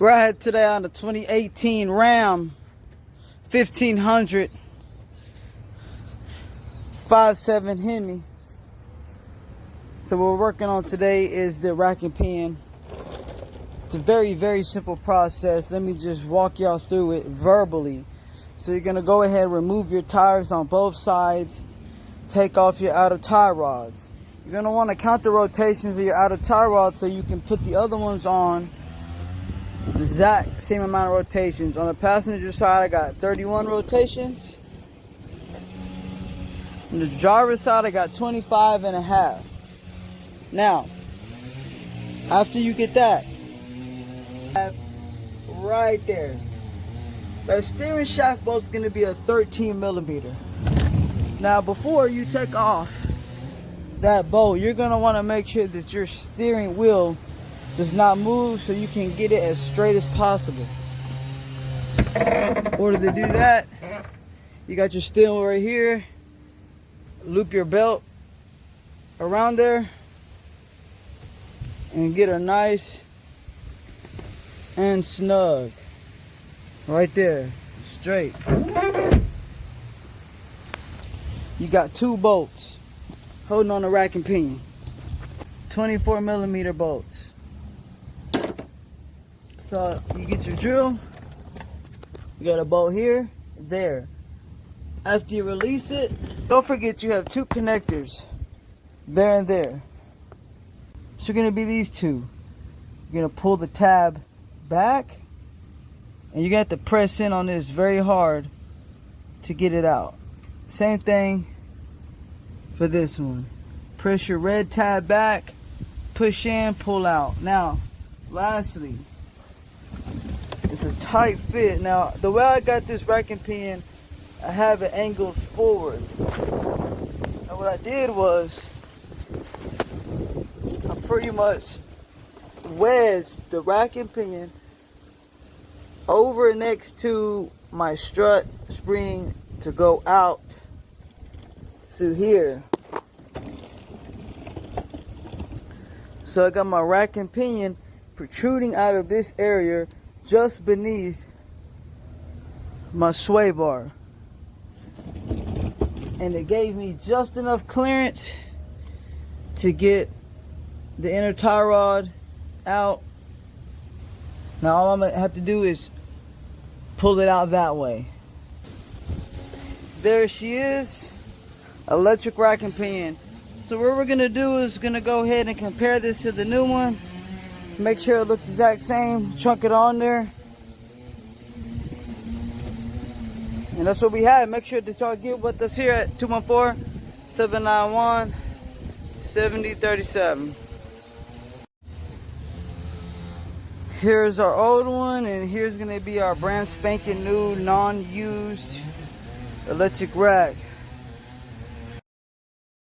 We're ahead today on the 2018 Ram 1500 5.7 Hemi. So what we're working on today is the rack and pinion. It's a very simple process. Let me just walk y'all through it verbally. So you're gonna go ahead and remove your tires on both sides, take off your outer tie rods. You're gonna want to count the rotations of your outer tie rods so you can put the other ones on the exact same amount of rotations. On the passenger side I got 31 rotations. On the driver's side I got 25 and a half. Now, after you get that, right there, the steering shaft bolt's gonna be a 13 millimeter. Now, before you take off that bolt, you're gonna want to make sure that your steering wheel does not move so you can get it as straight as possible. In order to do that, you got your steering wheel right here. Loop your belt around there and get her nice and snug right there, straight. You got two bolts holding on the rack and pinion, 24 millimeter bolts. So you get your drill, you got a bolt here, there. After you release it, don't forget you have two connectors, there and there. So you're gonna be these two. You're gonna pull the tab back, and you're gonna have to press in on this very hard to get it out. Same thing for this one. Press your red tab back, push in, pull out. Now, lastly, it's a tight fit. Now, the way I got this rack and pinion, I have it angled forward. And what I did was, I pretty much wedged the rack and pinion over next to my strut spring to go out through here. So I got my rack and pinion protruding out of this area just beneath my sway bar. And it gave me just enough clearance to get the inner tie rod out. Now all I'm gonna have to do is pull it out that way. There she is, electric rack and pinion. So what we're gonna do is gonna go ahead and compare this to the new one. Make sure it looks the exact same, chunk it on there. And that's what we have. Make sure that y'all get with us here at 214-791-7037. Here's our old one, and here's gonna be our brand spanking new, non-used electric rack.